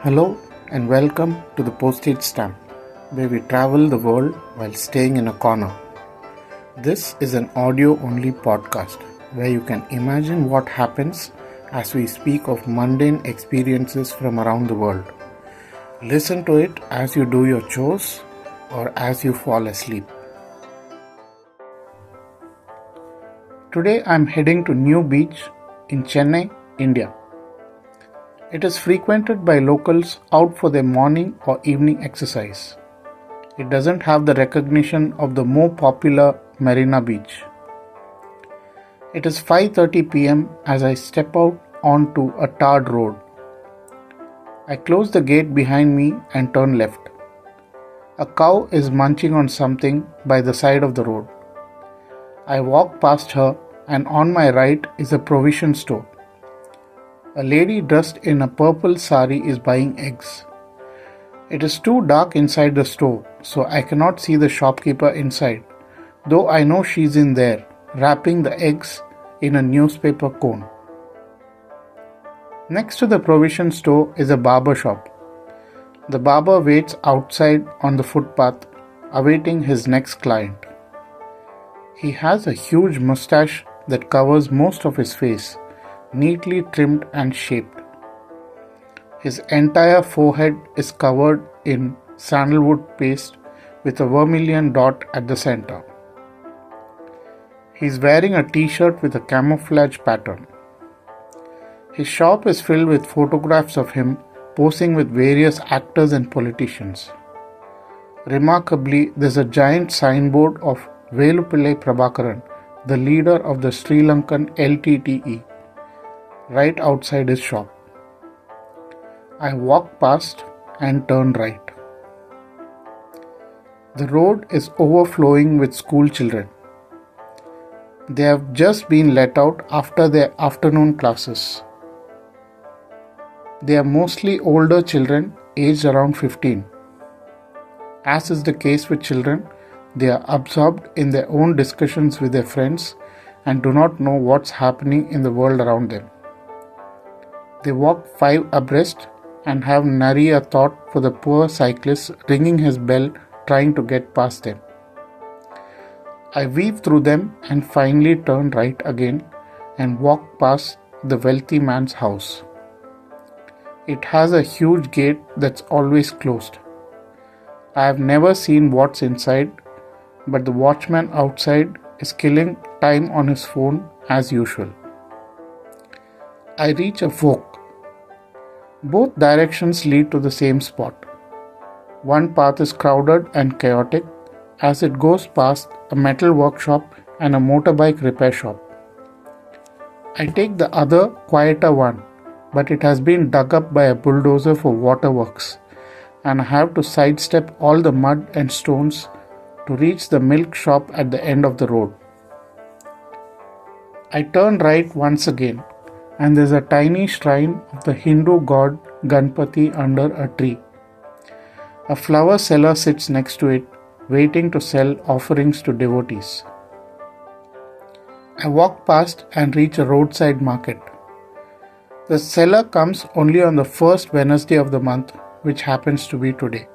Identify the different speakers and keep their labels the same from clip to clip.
Speaker 1: Hello and welcome to the Postage Stamp, where we travel the world while staying in a corner. This is an audio-only podcast where you can imagine what happens as we speak of mundane experiences from around the world. Listen to it as you do your chores or as you fall asleep. Today I am heading to New Beach in Chennai, India. It is frequented by locals out for their morning or evening exercise. It doesn't have the recognition of the more popular Marina Beach. It is 5:30 p.m. as I step out onto a tarred road. I close the gate behind me and turn left. A cow is munching on something by the side of the road. I walk past her and on my right is a provision store. A lady dressed in a purple sari is buying eggs. It is too dark inside the store, so I cannot see the shopkeeper inside, though I know she's in there, wrapping the eggs in a newspaper cone. Next to the provision store is a barber shop. The barber waits outside on the footpath, awaiting his next client. He has a huge mustache that covers most of his face, neatly trimmed and shaped. His entire forehead is covered in sandalwood paste with a vermilion dot at the center. He is wearing a t-shirt with a camouflage pattern. His shop is filled with photographs of him posing with various actors and politicians. Remarkably, there is a giant signboard of Velupillai Prabhakaran, the leader of the Sri Lankan LTTE, right outside his shop. I walk past and turn right. The road is overflowing with school children. They have just been let out after their afternoon classes. They are mostly older children aged around 15. As is the case with children, they are absorbed in their own discussions with their friends and do not know what's happening in the world around them. They walk 5 abreast and have nary a thought for the poor cyclist ringing his bell trying to get past them. I weave through them and finally turn right again and walk past the wealthy man's house. It has a huge gate that's always closed. I have never seen what's inside, but the watchman outside is killing time on his phone as usual. I reach a fork. Both directions lead to the same spot. One path is crowded and chaotic as it goes past a metal workshop and a motorbike repair shop. I take the other, quieter one, but it has been dug up by a bulldozer for waterworks, and I have to sidestep all the mud and stones to reach the milk shop at the end of the road. I turn right once again, and there's a tiny shrine of the Hindu god Ganpati under a tree. A flower seller sits next to it, waiting to sell offerings to devotees. I walk past and reach a roadside market. The seller comes only on the first Wednesday of the month, which happens to be today.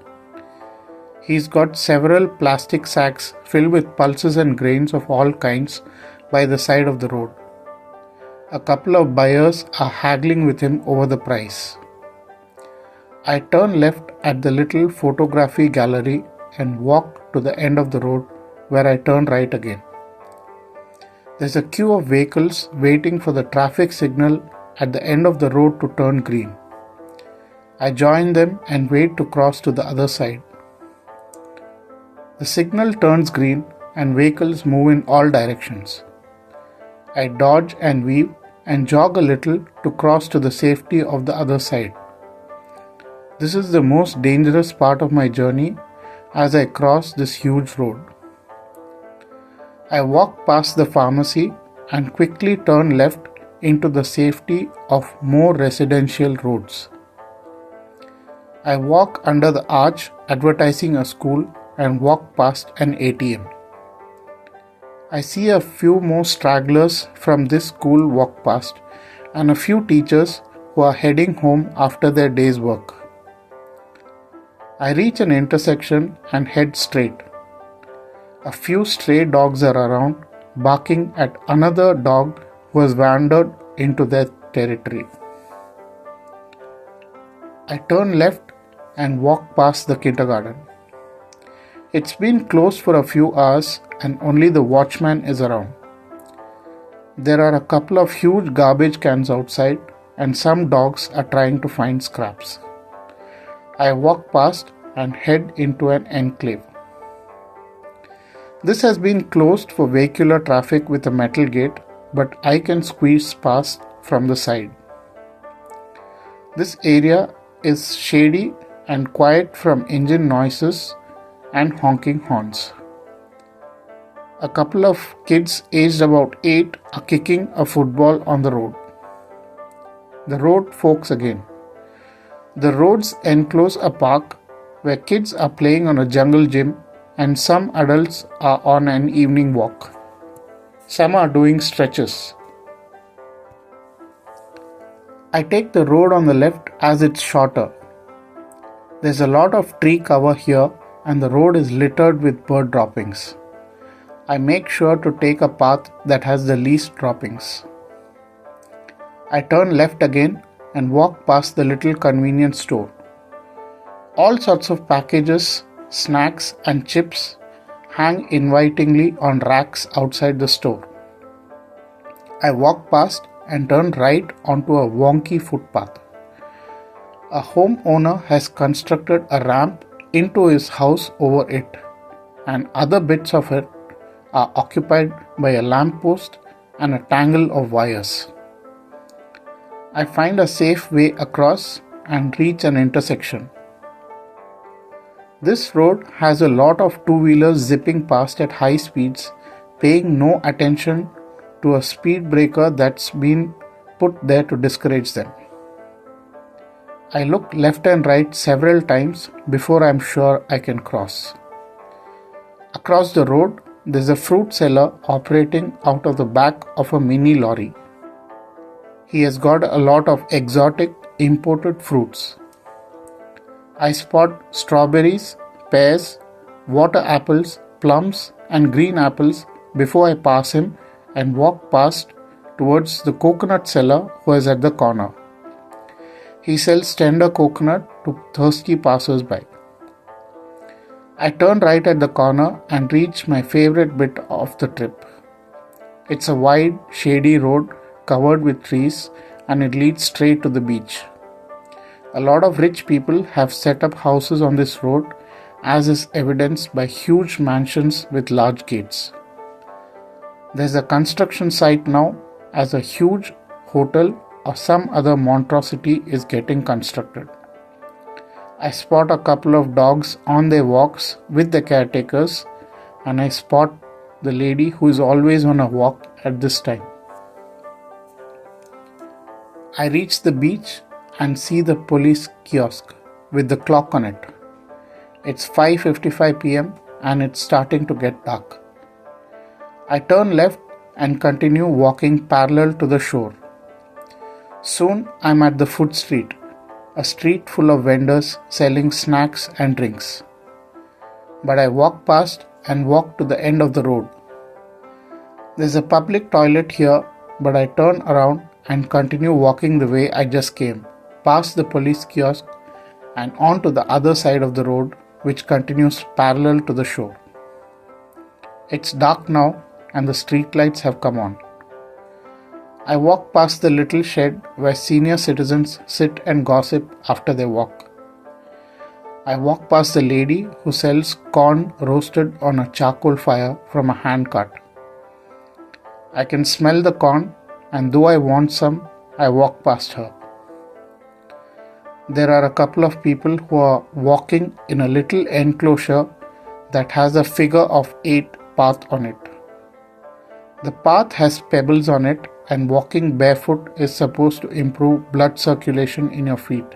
Speaker 1: He's got several plastic sacks filled with pulses and grains of all kinds by the side of the road. A couple of buyers are haggling with him over the price. I turn left at the little photography gallery and walk to the end of the road where I turn right again. There's a queue of vehicles waiting for the traffic signal at the end of the road to turn green. I join them and wait to cross to the other side. The signal turns green and vehicles move in all directions. I dodge and weave and jog a little to cross to the safety of the other side. This is the most dangerous part of my journey as I cross this huge road. I walk past the pharmacy and quickly turn left into the safety of more residential roads. I walk under the arch advertising a school and walk past an ATM. I see a few more stragglers from this school walk past and a few teachers who are heading home after their day's work. I reach an intersection and head straight. A few stray dogs are around, barking at another dog who has wandered into their territory. I turn left and walk past the kindergarten. It's been closed for a few hours and only the watchman is around. There are a couple of huge garbage cans outside and some dogs are trying to find scraps. I walk past and head into an enclave. This has been closed for vehicular traffic with a metal gate, but I can squeeze past from the side. This area is shady and quiet from engine noises and honking horns. A couple of kids aged about 8 are kicking a football on the road. The road forks again. The roads enclose a park where kids are playing on a jungle gym and some adults are on an evening walk. Some are doing stretches. I take the road on the left as it's shorter. There's a lot of tree cover here and the road is littered with bird droppings. I make sure to take a path that has the least droppings. I turn left again and walk past the little convenience store. All sorts of packages, snacks and chips hang invitingly on racks outside the store. I walk past and turn right onto a wonky footpath. A homeowner has constructed a ramp into his house over it, and other bits of it are occupied by a lamppost and a tangle of wires. I find a safe way across and reach an intersection. This road has a lot of two-wheelers zipping past at high speeds, paying no attention to a speed breaker that's been put there to discourage them. I look left and right several times before I'm sure I can cross. Across the road, there's a fruit seller operating out of the back of a mini lorry. He has got a lot of exotic imported fruits. I spot strawberries, pears, water apples, plums and green apples before I pass him and walk past towards the coconut seller who is at the corner. He sells tender coconut to thirsty passers-by. I turn right at the corner and reach my favorite bit of the trip. It's a wide, shady road covered with trees and it leads straight to the beach. A lot of rich people have set up houses on this road, as is evidenced by huge mansions with large gates. There's a construction site now as a huge hotel or some other monstrosity is getting constructed. I spot a couple of dogs on their walks with the caretakers and I spot the lady who is always on a walk at this time. I reach the beach and see the police kiosk with the clock on it. It's 5:55 p.m. and it's starting to get dark. I turn left and continue walking parallel to the shore. Soon I'm at the food street, a street full of vendors selling snacks and drinks. But I walk past and walk to the end of the road. There's a public toilet here, but I turn around and continue walking the way I just came, past the police kiosk and on to the other side of the road, which continues parallel to the shore. It's dark now and the street lights have come on. I walk past the little shed where senior citizens sit and gossip after their walk. I walk past the lady who sells corn roasted on a charcoal fire from a hand cart. I can smell the corn, and though I want some, I walk past her. There are a couple of people who are walking in a little enclosure that has a figure of 8 path on it. The path has pebbles on it, and walking barefoot is supposed to improve blood circulation in your feet.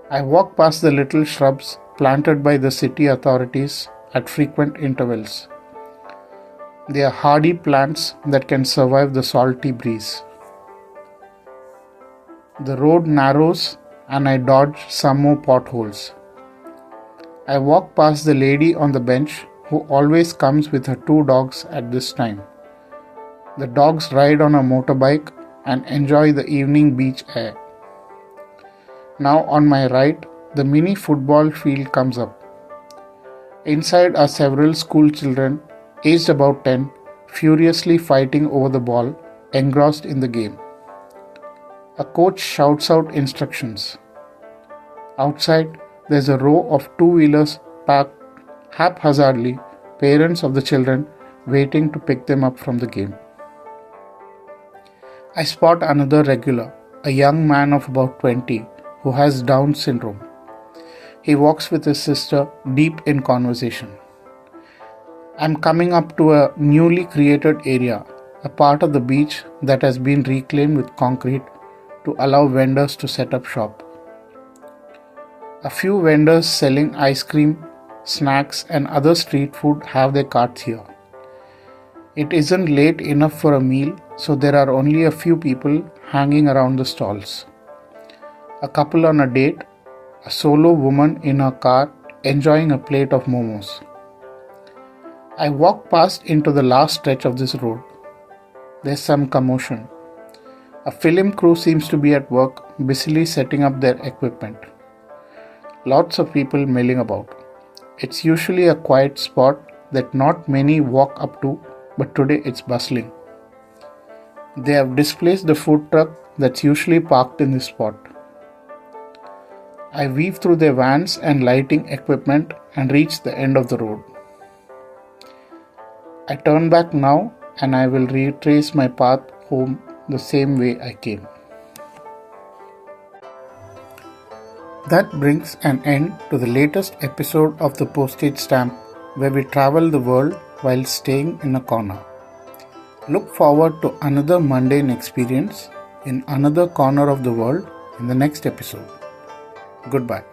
Speaker 1: I walk past the little shrubs planted by the city authorities at frequent intervals. They are hardy plants that can survive the salty breeze. The road narrows and I dodge some more potholes. I walk past the lady on the bench who always comes with her two dogs at this time. The dogs ride on a motorbike and enjoy the evening beach air. Now on my right, the mini football field comes up. Inside are several school children, aged about 10, furiously fighting over the ball, engrossed in the game. A coach shouts out instructions. Outside, there's a row of two-wheelers parked haphazardly, parents of the children waiting to pick them up from the game. I spot another regular, a young man of about 20 who has Down syndrome. He walks with his sister deep in conversation. I'm coming up to a newly created area, a part of the beach that has been reclaimed with concrete to allow vendors to set up shop. A few vendors selling ice cream, snacks and other street food have their carts here. It isn't late enough for a meal, so there are only a few people hanging around the stalls. A couple on a date, a solo woman in her car enjoying a plate of momos. I walk past into the last stretch of this road. There's some commotion. A film crew seems to be at work, busily setting up their equipment. Lots of people milling about. It's usually a quiet spot that not many walk up to, but today it's bustling. They have displaced the food truck that's usually parked in this spot. I weave through their vans and lighting equipment and reach the end of the road. I turn back now and I will retrace my path home the same way I came. That brings an end to the latest episode of the Postage Stamp, where we travel the world while staying in a corner. Look forward to another mundane experience in another corner of the world in the next episode. Goodbye.